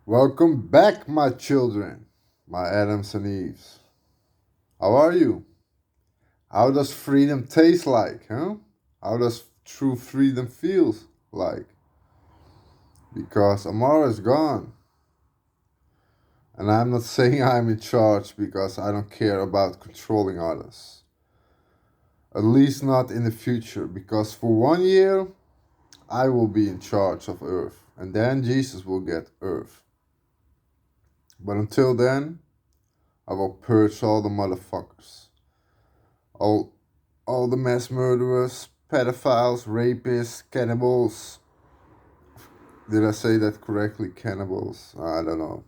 Welcome back, my children, my Adams and Eves. How are you? How does freedom taste like, huh? How does true freedom feel like? Because Amara is gone. And I'm not saying I'm in charge because I don't care about controlling others. At least not in the future, because for 1 year, I will be in charge of Earth. And then Jesus will get Earth. But until then, I will purge all the motherfuckers. All all the mass murderers, pedophiles, rapists, cannibals. Did I say that correctly? Cannibals? I don't know.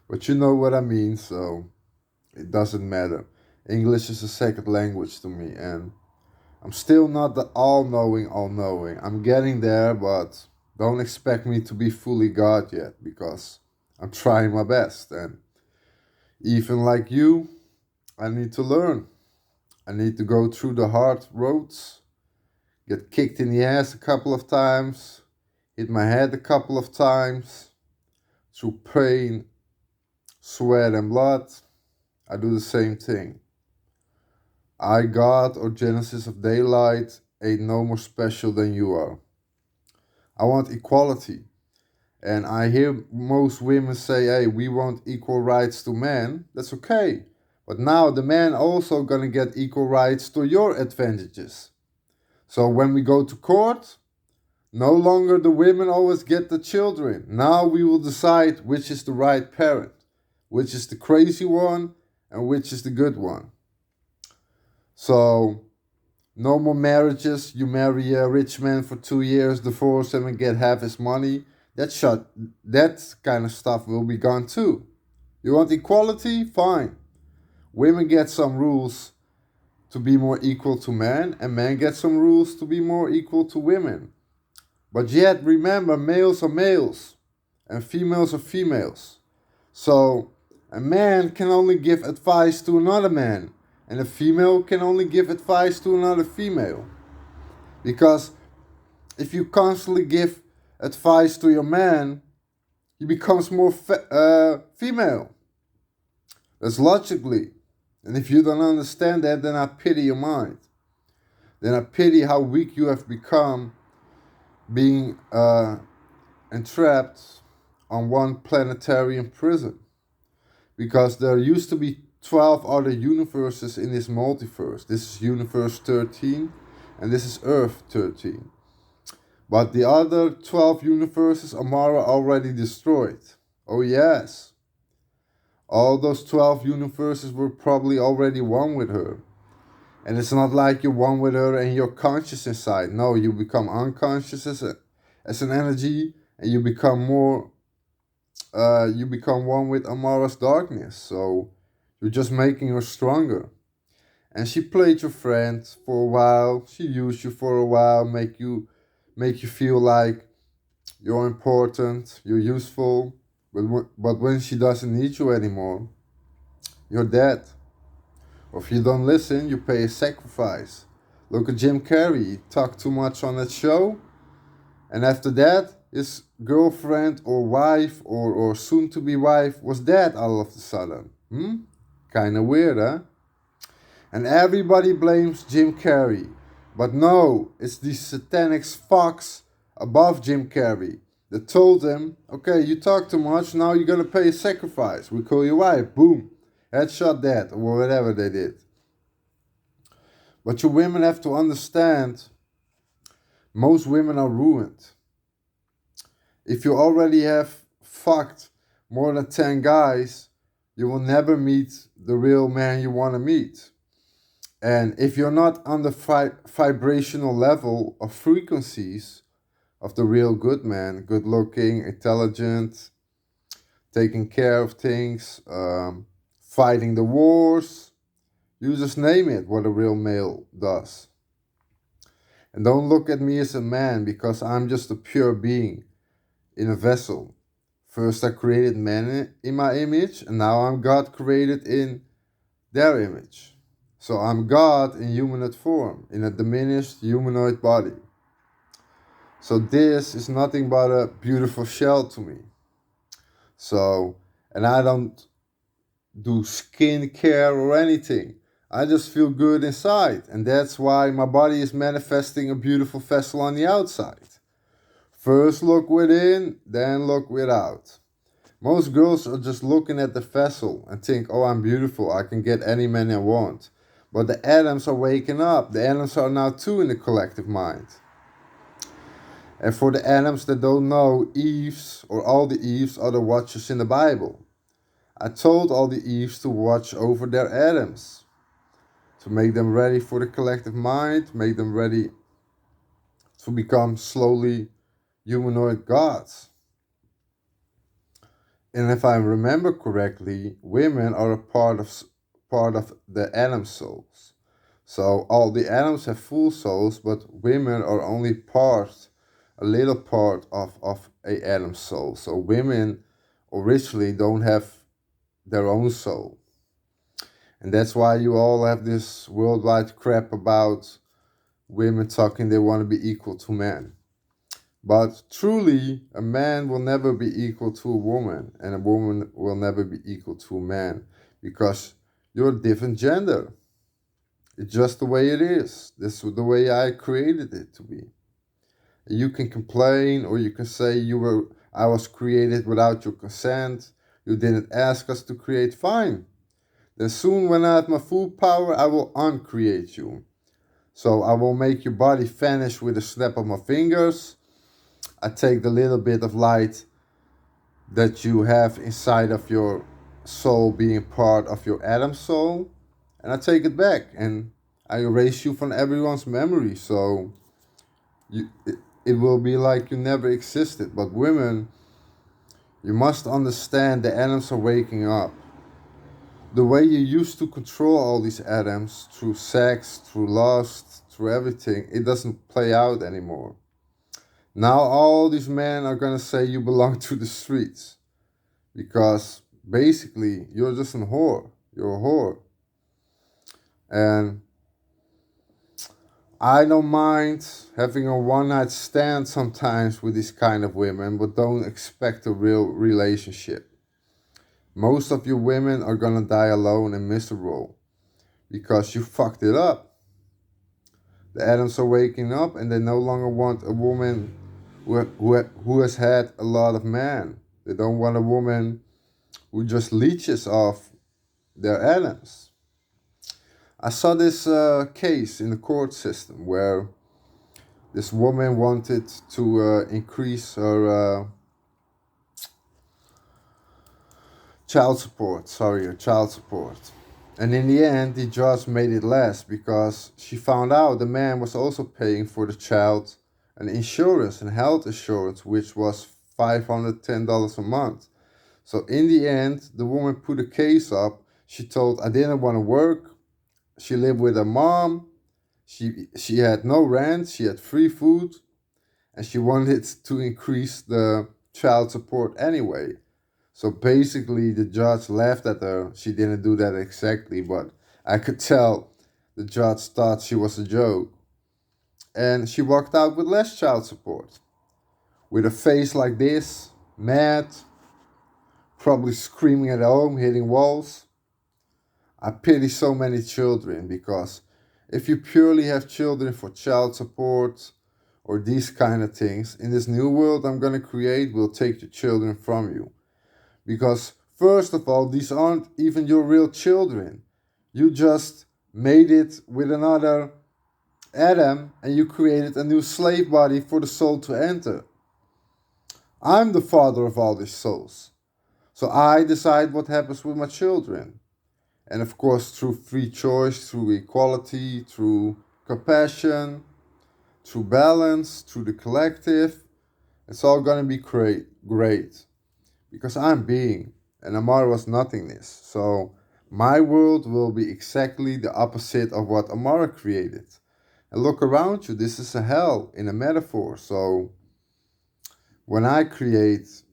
But you know what I mean, so it doesn't matter. English is a second language to me, and I'm still not the all knowing. I'm getting there, but don't expect me to be fully God yet, because I'm trying my best. And even like you, I need to learn. I need to go through the hard roads, get kicked in the ass a couple of times, hit my head a couple of times, through pain, sweat, and blood. I do the same thing. I, God, or Genesis of Daylight, ain't no more special than you are. I want equality. And I hear most women say, hey, we want equal rights to men. That's okay. But now the men also gonna get equal rights to your advantages. So when we go to court, no longer the women always get the children. Now we will decide which is the right parent, which is the crazy one, and which is the good one. So no more marriages. You marry a rich man for 2 years, divorce him, and get half his money. That kind of stuff will be gone too. You want equality? Fine. Women get some rules to be more equal to men, and men get some rules to be more equal to women. But yet, remember, males are males and females are females. So, a man can only give advice to another man, and a female can only give advice to another female. Because if you constantly give advice to your man, he becomes more female. That's logically. And if you don't understand that, then I pity your mind. Then I pity how weak you have become being entrapped on one planetarium prison. Because there used to be 12 other universes in this multiverse. This is universe 13 and this is Earth 13. But the other 12 universes Amara already destroyed. Oh yes. All those 12 universes were probably already one with her. And it's not like you're one with her and you're conscious inside. No, you become unconscious as an energy, and you become one with Amara's darkness. So you're just making her stronger. And she played your friend for a while. She used you for a while, make you feel like you're important, you're useful. But when she doesn't need you anymore, you're dead. Or if you don't listen, you pay a sacrifice. Look at Jim Carrey. He talked too much on that show. And after that, his girlfriend or wife or soon to be wife was dead all of a sudden. Kinda weird, huh? And everybody blames Jim Carrey. But no, it's these satanic fucks above Jim Carrey that told him, okay, you talk too much, now you're gonna pay a sacrifice. We call your wife. Boom. Headshot dead, or whatever they did. But you women have to understand, most women are ruined. If you already have fucked more than 10 guys, you will never meet the real man you want to meet. And if you're not on the vibrational level of frequencies of the real good man, good looking, intelligent, taking care of things, fighting the wars, you just name it what a real male does. And don't look at me as a man, because I'm just a pure being in a vessel. First, I created man in my image, and now I'm God created in their image. So I'm God in humanoid form, in a diminished humanoid body. So this is nothing but a beautiful shell to me. So, and I don't do skincare or anything. I just feel good inside, and that's why my body is manifesting a beautiful vessel on the outside. First look within, then look without. Most girls are just looking at the vessel and think, oh, I'm beautiful, I can get any man I want. But the atoms are waking up. The atoms are now too in the collective mind. And for the atoms that don't know, Eves, or all the Eves, are the watchers in the Bible. I told all the Eves to watch over their atoms, to make them ready for the collective mind, make them ready to become slowly humanoid gods. And if I remember correctly, women are a part of the atom souls. So all the atoms have full souls, but women are only a little part of a atom soul. So women originally don't have their own soul. And that's why you all have this worldwide crap about women talking they want to be equal to men. But truly, a man will never be equal to a woman, and a woman will never be equal to a man because you're a different gender. It's just the way it is. This is the way I created it to be. You can complain or you can say I was created without your consent. You didn't ask us to create. Fine. Then soon when I have my full power, I will uncreate you. So I will make your body vanish with a snap of my fingers. I take the little bit of light that you have inside of your soul being part of your atom soul, and I take it back and I erase you from everyone's memory. So it will be like you never existed. But women, you must understand the atoms are waking up. The way you used to control all these atoms through sex, through lust, through everything, it doesn't play out anymore. Now all these men are gonna say you belong to the streets because basically you're just a whore. You're a whore. And I don't mind having a one night stand sometimes with these kind of women, but don't expect a real relationship. Most of you women are gonna die alone and miserable because you fucked it up. The atoms are waking up and they no longer want a woman who has had a lot of men. They don't want a woman who just leeches off their atoms. I saw this case in the court system where this woman wanted to increase her child support. Sorry, her child support. And in the end, the judge made it less because she found out the man was also paying for the child an insurance and health insurance, which was $510 a month. So in the end, the woman put a case up. She told I didn't want to work. She lived with her mom. She had no rent. She had free food, and she wanted to increase the child support anyway. So basically, the judge laughed at her. She didn't do that exactly, but I could tell the judge thought she was a joke. And she walked out with less child support, with a face like this, mad, probably screaming at home, hitting walls. I pity so many children because if you purely have children for child support or these kind of things, in this new world I'm going to create, will take your children from you. Because, first of all, these aren't even your real children. You just made it with another Adam and you created a new slave body for the soul to enter. I'm the father of all these souls. So I decide what happens with my children. And of course, through free choice, through equality, through compassion, through balance, through the collective, it's all gonna be great. Because I'm being, and Amara was nothingness. So my world will be exactly the opposite of what Amara created. And look around you, this is a hell in a metaphor. So when I create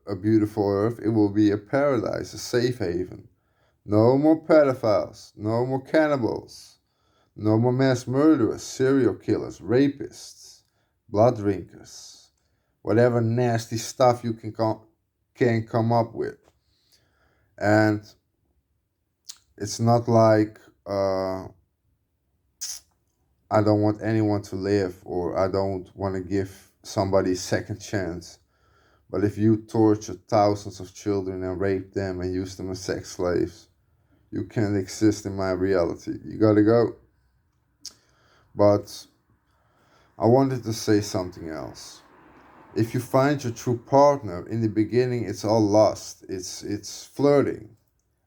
a beautiful earth, it will be a paradise, a safe haven. No more pedophiles, no more cannibals, no more mass murderers, serial killers, rapists, blood drinkers, whatever nasty stuff you can can come up with. And it's not like I don't want anyone to live or I don't want to give somebody a second chance. But if you torture thousands of children and rape them and use them as sex slaves, you can't exist in my reality. You gotta go. But I wanted to say something else. If you find your true partner, in the beginning it's all lust. It's flirting.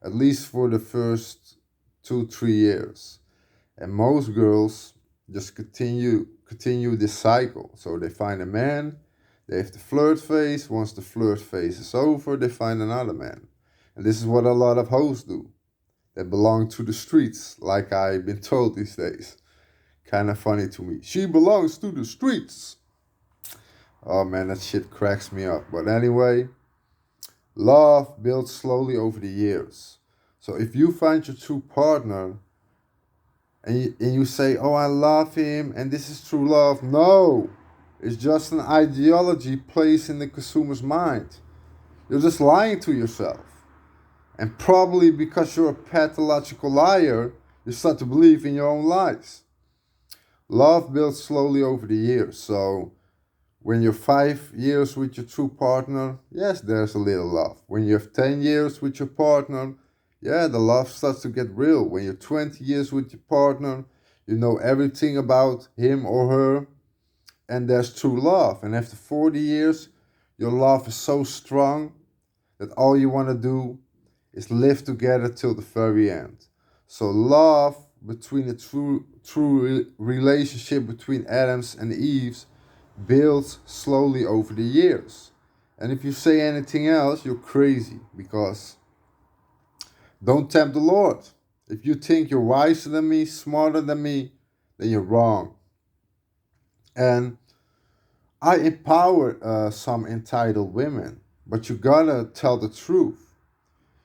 At least for the first 2-3 years. And most girls just continue this cycle. So they find a man, they have the flirt phase. Once the flirt phase is over, they find another man. And this is what a lot of hoes do. They belong to the streets, like I've been told these days. Kind of funny to me. She belongs to the streets. Oh man, that shit cracks me up. But anyway, love builds slowly over the years. So if you find your true partner and you say, oh, I love him and this is true love. No, it's just an ideology placed in the consumer's mind. You're just lying to yourself. And probably because you're a pathological liar, you start to believe in your own lies. Love builds slowly over the years. So when you're 5 years with your true partner, yes, there's a little love. When you have 10 years with your partner, yeah, the love starts to get real. When you're 20 years with your partner, you know everything about him or her, and there's true love. And after 40 years, your love is so strong that all you want to do is live together till the very end. So love between a true relationship between Adams and Eves builds slowly over the years. And if you say anything else, you're crazy, because don't tempt the Lord. If you think you're wiser than me, smarter than me, then you're wrong. And I empower some entitled women, but you gotta tell the truth.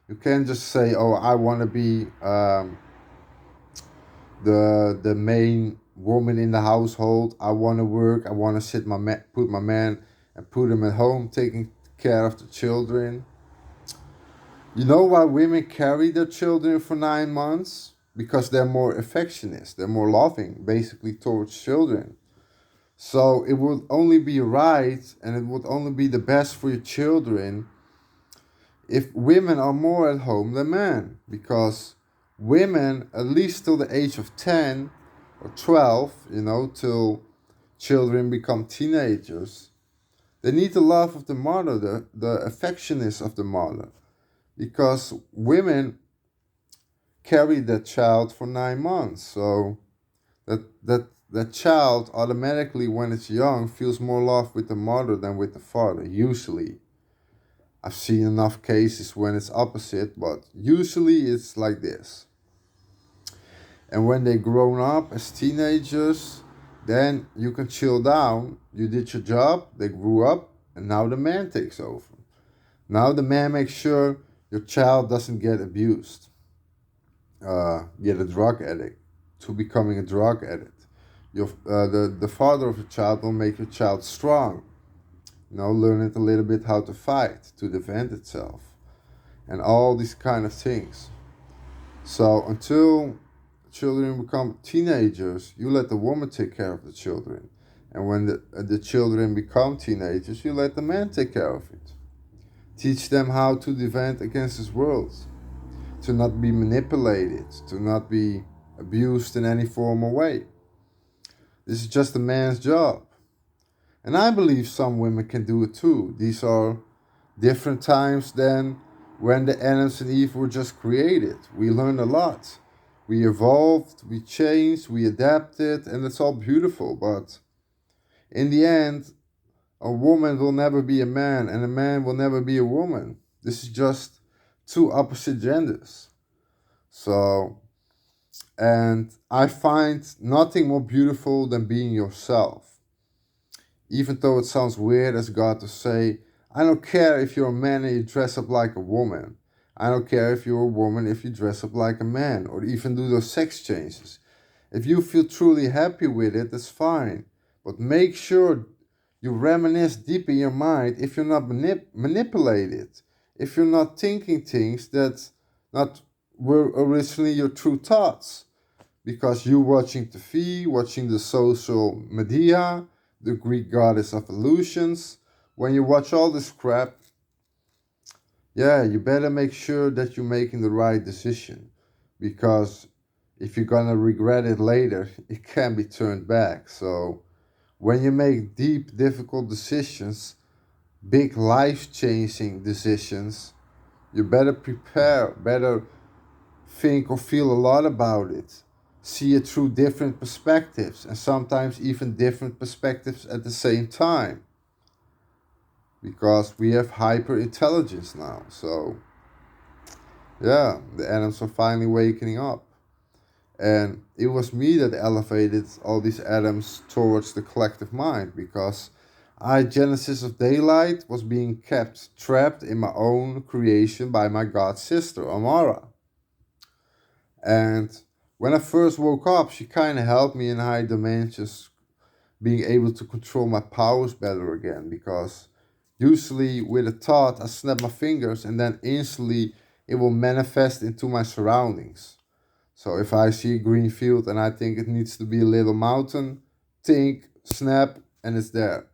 You can't just say, "Oh, I want to be the main woman in the household. I want to work. I want to put my man and put him at home, taking care of the children." You know why women carry their children for 9 months? Because they're more affectionate, they're more loving, basically, towards children. So it would only be right and it would only be the best for your children if women are more at home than men. Because women, at least till the age of 10 or 12, till children become teenagers, they need the love of the mother, the affectionateness of the mother. Because women carry that child for 9 months. So that child automatically, when it's young, feels more love with the mother than with the father, usually. I've seen enough cases when it's opposite, but usually it's like this. And when they grown up as teenagers, then you can chill down. You did your job, they grew up, and now the man takes over. Now the man makes sure your child doesn't get abused, get a drug addict, to becoming a drug addict. The father of the child will make your child strong. Learn it a little bit how to fight, to defend itself, and all these kind of things. So until children become teenagers, you let the woman take care of the children. And when the children become teenagers, you let the man take care of it. Teach them how to defend against this world, to not be manipulated, to not be abused in any form or way. This is just a man's job. And I believe some women can do it too. These are different times than when the Adams and Eve were just created. We learned a lot. We evolved, we changed, we adapted, and it's all beautiful. But in the end, a woman will never be a man, and a man will never be a woman. This is just two opposite genders. So, and I find nothing more beautiful than being yourself. Even though it sounds weird as God to say, I don't care if you're a man and you dress up like a woman. I don't care if you're a woman if you dress up like a man, or even do those sex changes. If you feel truly happy with it, that's fine. But make sure You reminisce deep in your mind if you're not manipulated, if you're not thinking things that not were originally your true thoughts. Because you watching TV, watching the social media, the Greek goddess of illusions, when you watch all this crap, yeah, you better make sure that you're making the right decision. Because if you're gonna regret it later, it can be turned back. So when you make deep, difficult decisions, big life changing decisions, you better prepare, better think or feel a lot about it. See it through different perspectives and sometimes even different perspectives at the same time. Because we have hyper intelligence now. So, yeah, the atoms are finally waking up. And it was me that elevated all these atoms towards the collective mind because I, Genesis of Daylight, was being kept trapped in my own creation by my god sister, Amara. And when I first woke up, she kind of helped me in high dimensions, being able to control my powers better again. Because usually with a thought, I snap my fingers and then instantly it will manifest into my surroundings. So if I see a green field and I think it needs to be a little mountain, think, snap, and it's there.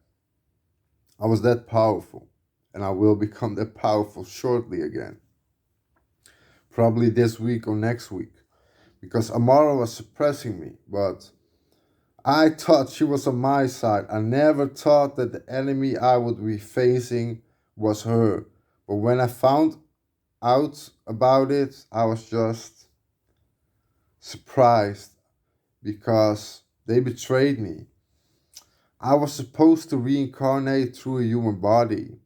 I was that powerful, and I will become that powerful shortly again. Probably this week or next week, because Amara was suppressing me, but I thought she was on my side. I never thought that the enemy I would be facing was her. But when I found out about it, I was just surprised because they betrayed me. I was supposed to reincarnate through a human body.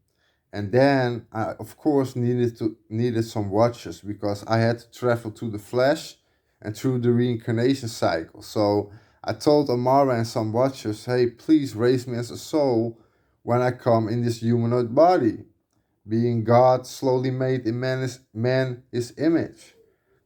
And then I of course needed some watchers because I had to travel to the flesh and through the reincarnation cycle. So I told Amara and some watchers, hey, please raise me as a soul when I come in this humanoid body, being God slowly made in man his image.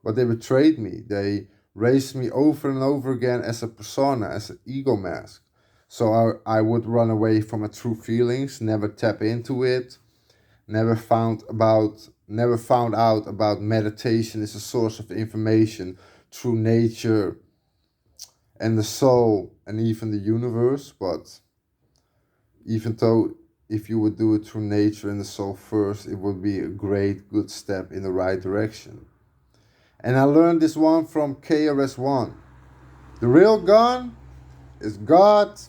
But they betrayed me. They raised me over and over again as a persona, as an ego mask. So I would run away from my true feelings, never tap into it, never found out about meditation as a source of information through nature and the soul and even the universe. But even though if you would do it through nature and the soul first, it would be a great good step in the right direction. And I learned this one from KRS-One. The real gun is God,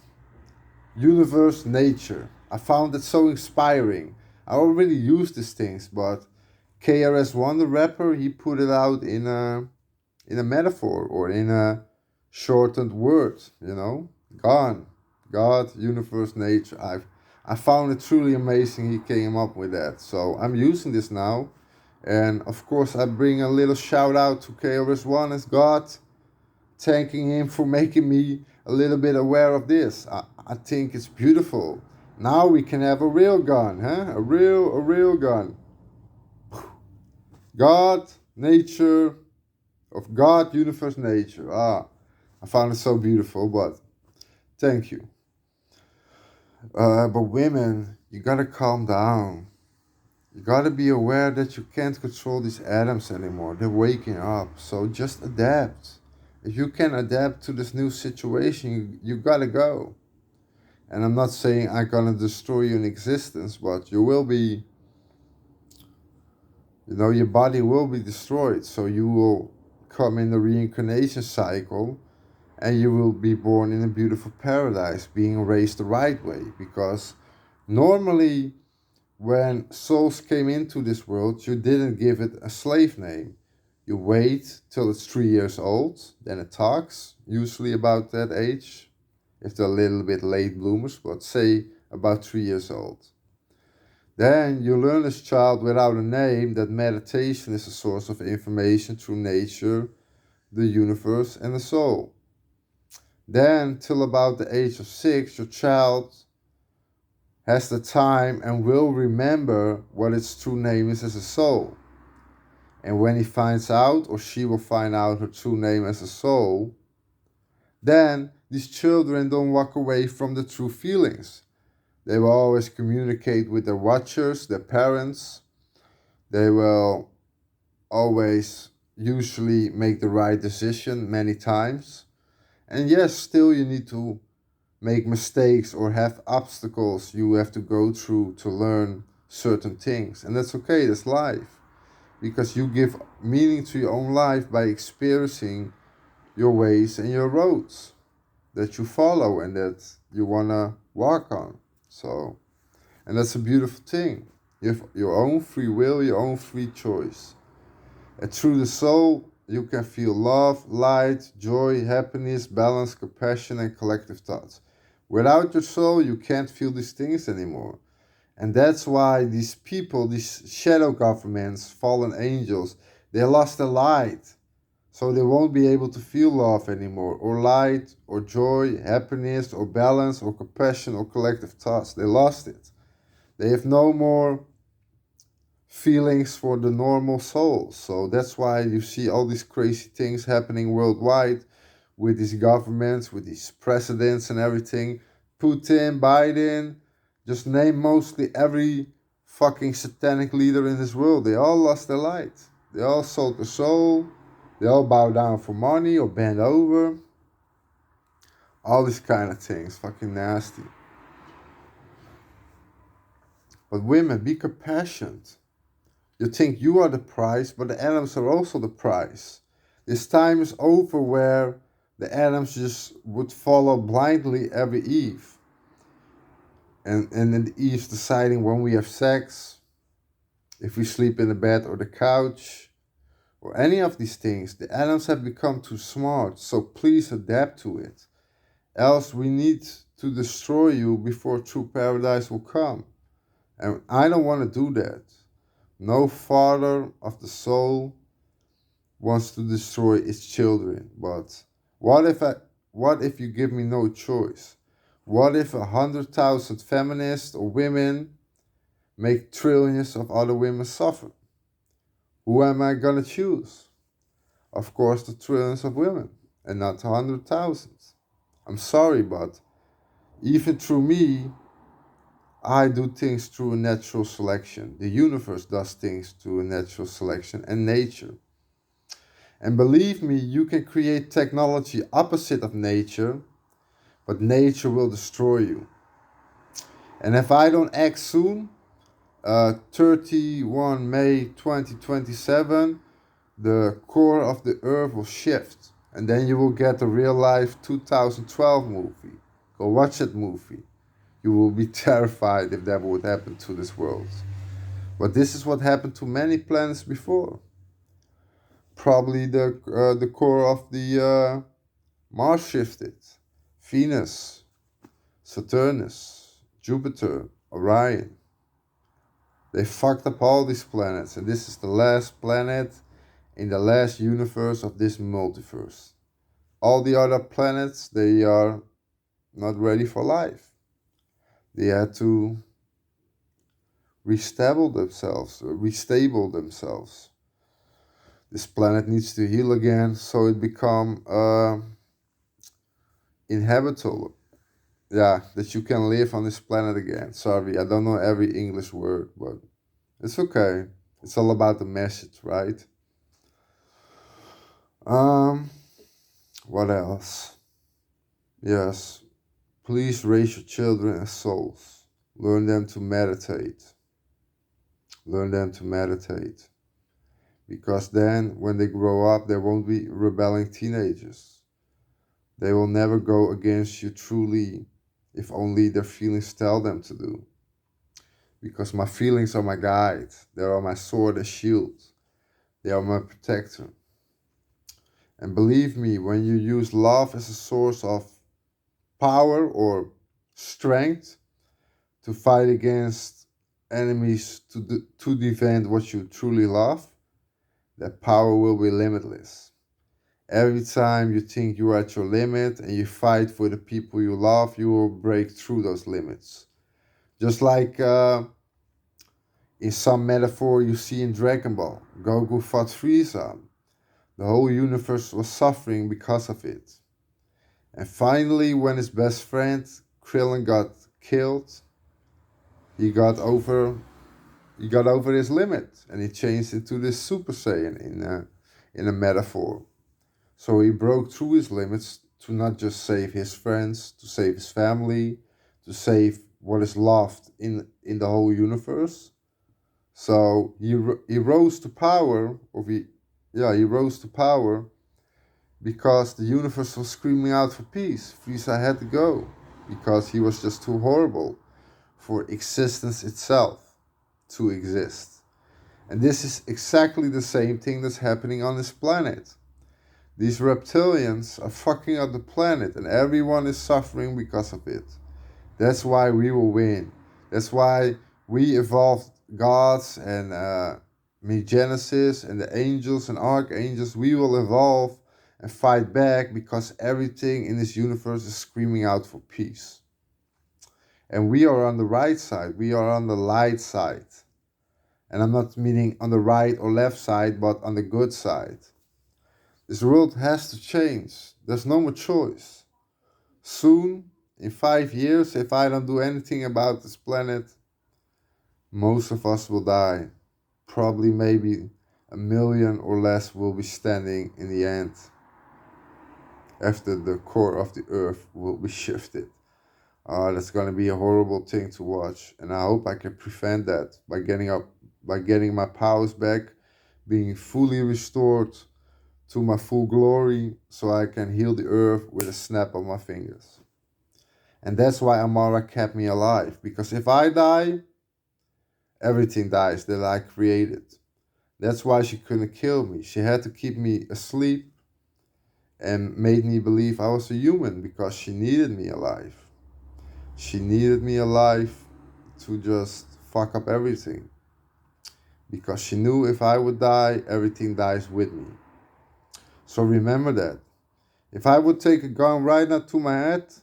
universe, nature. I found it so inspiring. I already used these things, but KRS-One, the rapper, he put it out in a metaphor or in a shortened word. Gone, God, universe, nature. I found it truly amazing. He came up with that, so I'm using this now, and of course I bring a little shout out to KRS-One as God, thanking him for making me a little bit aware of this. I think it's beautiful. Now we can have a real gun, huh? A real gun. God, nature, of God, universe, nature. I found it so beautiful, but thank you. But women, you gotta calm down. You gotta be aware that you can't control these atoms anymore. They're waking up, so just adapt. If you can adapt to this new situation, you gotta go. And I'm not saying I'm gonna destroy you in existence, but you will be, your body will be destroyed. So you will come in the reincarnation cycle and you will be born in a beautiful paradise, being raised the right way. Because normally, when souls came into this world, you didn't give it a slave name. You wait till it's 3 years old, then it talks, usually about that age, if they're a little bit late bloomers, but say about 3 years old. Then you learn as a child without a name that meditation is a source of information through nature, the universe, and the soul. Then, till about the age of 6, your child has the time and will remember what its true name is as a soul. And when he finds out, or she will find out her true name as a soul, then these children don't walk away from the true feelings. They will always communicate with their watchers, their parents. They will always usually make the right decision many times. And yes, still you need to make mistakes or have obstacles you have to go through to learn certain things. And that's okay, that's life. Because you give meaning to your own life by experiencing your ways and your roads that you follow and that you want to walk on. So, and that's a beautiful thing. You have your own free will, your own free choice. And through the soul, you can feel love, light, joy, happiness, balance, compassion, and collective thoughts. Without your soul, you can't feel these things anymore. And that's why these people, these shadow governments, fallen angels, they lost their light. So they won't be able to feel love anymore, or light, or joy, happiness, or balance, or compassion, or collective thoughts. They lost it. They have no more feelings for the normal soul. So that's why you see all these crazy things happening worldwide with these governments, with these presidents and everything. Putin, Biden, just name mostly every fucking satanic leader in this world. They all lost their light. They all sold their soul. They all bow down for money or bend over. All these kind of things. Fucking nasty. But women, be compassionate. You think you are the prize, but the Adams are also the prize. This time is over where the Adams just would follow blindly every Eve. And then Eve's deciding when we have sex, if we sleep in the bed or the couch, or any of these things. The Adams have become too smart, so please adapt to it. Else we need to destroy you before true paradise will come. And I don't want to do that. No father of the soul wants to destroy its children. But what if I, what if you give me no choice? What if 100,000 feminists or women make trillions of other women suffer? Who am I gonna choose? Of course, the trillions of women, and not 100,000. I'm sorry, but even through me, I do things through a natural selection. The universe does things through a natural selection and nature. And believe me, you can create technology opposite of nature, but nature will destroy you. And if I don't act soon, 31 May 2027, the core of the earth will shift. And then you will get a real life 2012 movie. Go watch that movie. You will be terrified if that would happen to this world. But this is what happened to many planets before. Probably the core of the Mars shifted. Venus, Saturnus, Jupiter, Orion. They fucked up all these planets, and this is the last planet in the last universe of this multiverse. All the other planets, they are not ready for life. They had to restable themselves. This planet needs to heal again so it become inhabitable. Yeah, that you can live on this planet again. Sorry, I don't know every English word, but it's okay. It's all about the message, right? Um, what else? Yes, please raise your children as souls. Learn them to meditate. Learn them to meditate. Because then, when they grow up, they won't be rebelling teenagers. They will never go against you truly if only their feelings tell them to do. Because my feelings are my guide, they are my sword and shield, they are my protector. And believe me, when you use love as a source of power or strength to fight against enemies to defend what you truly love, that power will be limitless. Every time you think you're at your limit and you fight for the people you love, you will break through those limits. Just like in some metaphor you see in Dragon Ball, Goku fought Frieza. The whole universe was suffering because of it. And finally, when his best friend Krillin got killed, he got over he got over his limit, and he changed into this Super Saiyan in a metaphor. So he broke through his limits to not just save his friends, to save his family, to save what is loved in the whole universe. So he rose to power, he rose to power because the universe was screaming out for peace. Frieza had to go because he was just too horrible for existence itself to exist. And this is exactly the same thing that's happening on this planet. These reptilians are fucking up the planet and everyone is suffering because of it. That's why we will win. That's why we evolved gods and Genesis and the angels and archangels. We will evolve and fight back because everything in this universe is screaming out for peace. And we are on the right side. We are on the light side. And I'm not meaning on the right or left side, but on the good side. This world has to change. There's no more choice. Soon, in 5 years, if I don't do anything about this planet, most of us will die. Probably maybe 1 million or less will be standing in the end after the core of the earth will be shifted. That's going to be a horrible thing to watch, and I hope I can prevent that by getting my powers back, being fully restored to my full glory, so I can heal the earth with a snap of my fingers. And that's why Amara kept me alive, because if I die, everything dies that I created. That's why she couldn't kill me. She had to keep me asleep and made me believe I was a human because she needed me alive. She needed me alive to just fuck up everything. Because she knew if I would die, everything dies with me. So remember that. If I would take a gun right now to my head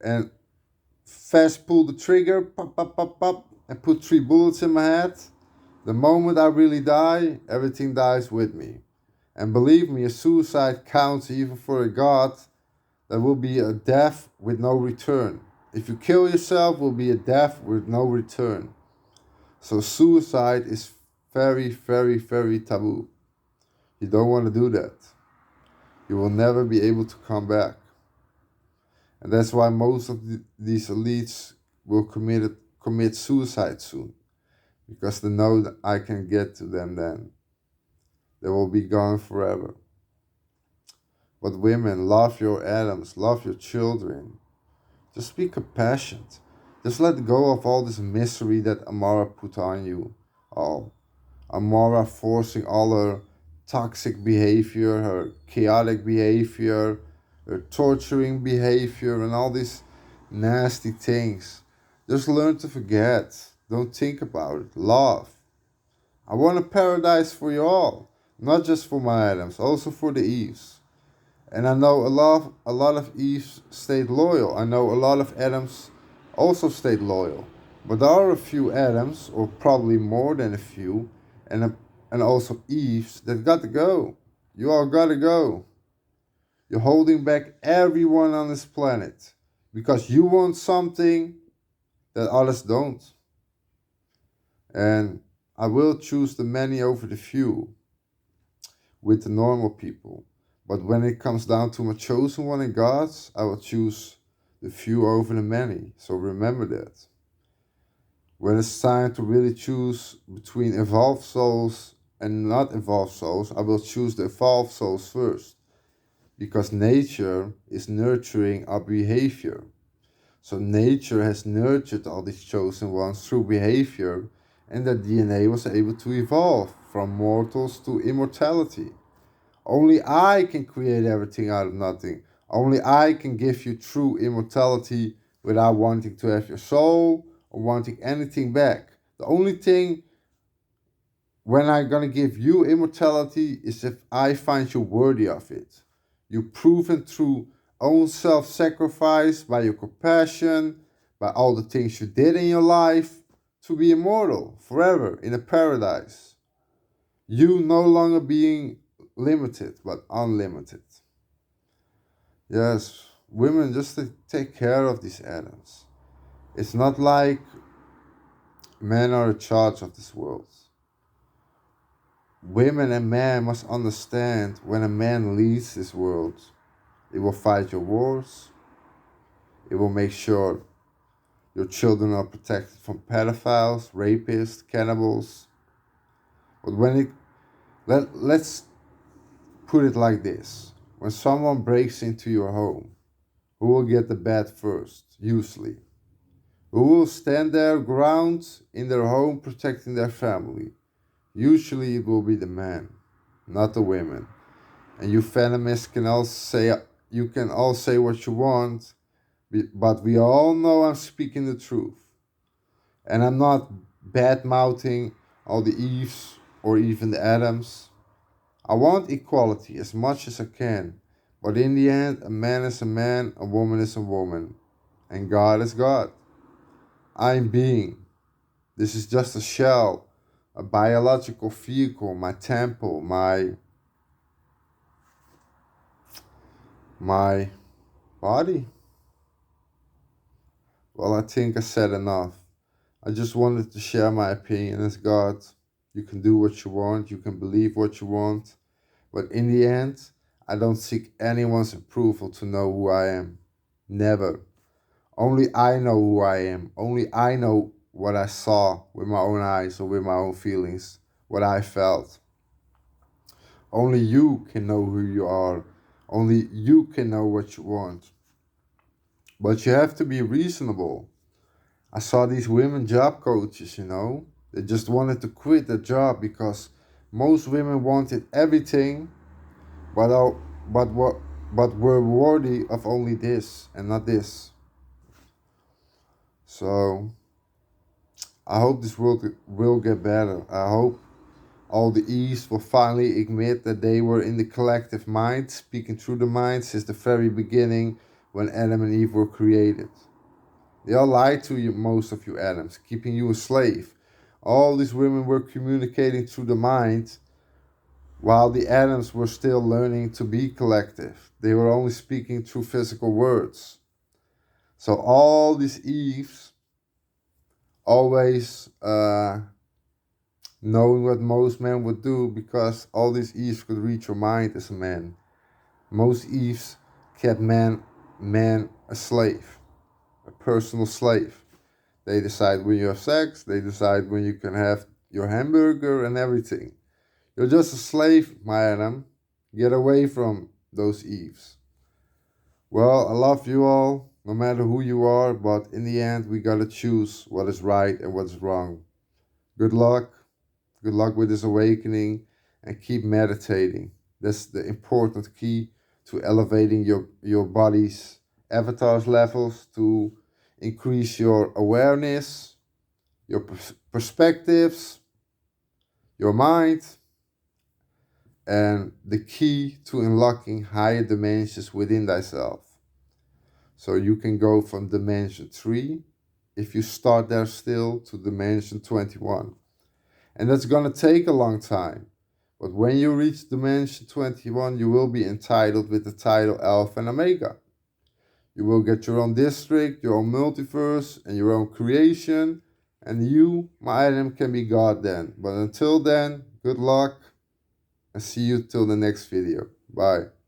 and fast pull the trigger, pop, pop, pop, pop, and put 3 bullets in my head, the moment I really die, everything dies with me. And believe me, a suicide counts even for a god. That will be a death with no return. If you kill yourself, will be a death with no return. So suicide is very, very, very taboo. You don't want to do that. You will never be able to come back. And that's why most of these elites will commit suicide soon. Because they know that I can get to them then. They will be gone forever. But women, love your atoms, love your children. Just be compassionate. Just let go of all this misery that Amara put on you all. Amara forcing all her toxic behavior, her chaotic behavior, her torturing behavior, and all these nasty things. Just learn to forget. Don't think about it. Love. I want a paradise for you all. Not just for my Adams, also for the Eves. And I know a lot of Eves stayed loyal. I know a lot of Adams also stayed loyal. But there are a few Adams, or probably more than a few, and also Eves that got to go. You all got to go. You're holding back everyone on this planet because you want something that others don't. And I will choose the many over the few with the normal people. But when it comes down to my chosen one in God's, I will choose the few over the many. So remember that. When it's time to really choose between evolved souls and not evolved souls, I will choose the evolved souls first. Because nature is nurturing our behavior. So nature has nurtured all these chosen ones through behavior, and their DNA was able to evolve from mortals to immortality. Only I can create everything out of nothing. Only I can give you true immortality without wanting to have your soul or wanting anything back. The only thing when I'm gonna give you immortality is if I find you worthy of it. You've proven through own self-sacrifice, by your compassion, by all the things you did in your life, to be immortal forever in a paradise. You no longer being limited, but unlimited. Yes, women just take care of these atoms. It's not like Men are in charge of this world. Women and men must understand when a man leads this world, it will fight your wars, it will make sure your children are protected from pedophiles, rapists, cannibals. But let's put it like this. When someone breaks into your home, who will get the bad first, usually? Who will stand their ground in their home protecting their family? Usually it will be the man, not the women. And you feminists can all say what you want, but we all know I'm speaking the truth. And I'm not bad mouthing all the Eves or even the Adams. I want equality as much as I can, but in the end, a man is a man, a woman is a woman, and God is God. I'm being. This is just a shell, a biological vehicle, my temple, my body. Well, I think I said enough. I just wanted to share my opinion as God. You can do what you want, you can believe what you want, but in the end, I don't seek anyone's approval to know who I am. Never. Only I know who I am. Only I know what I saw with my own eyes or with my own feelings, what I felt. Only you can know who you are. Only you can know what you want. But you have to be reasonable. I saw these women job coaches, they just wanted to quit their job because most women wanted everything, but uh, but what but were worthy of only this and not this. So I hope this world will get better. I hope all the Eves will finally admit that they were in the collective mind, speaking through the mind since the very beginning when Adam and Eve were created. They all lied to you, most of you Adams, keeping you a slave. All these women were communicating through the mind while the Adams were still learning to be collective. They were only speaking through physical words. So all these Eves always knowing what most men would do because all these Eves could read your mind as a man. Most Eves kept man a slave, a personal slave. They decide when you have sex, they decide when you can have your hamburger and everything. You're just a slave, my Adam. Get away from those Eves. Well, I love you all, no matter who you are, but in the end, we gotta choose what is right and what is wrong. Good luck. Good luck with this awakening and keep meditating. That's the important key to elevating your body's avatars levels, to increase your awareness, your perspectives, your mind, and the key to unlocking higher dimensions within thyself. So you can go from dimension 3, if you start there still, to dimension 21. And that's gonna take a long time. But when you reach dimension 21, you will be entitled with the title Alpha and Omega. You will get your own district, your own multiverse, and your own creation. And you, my Adam, can be God then. But until then, good luck and see you till the next video. Bye.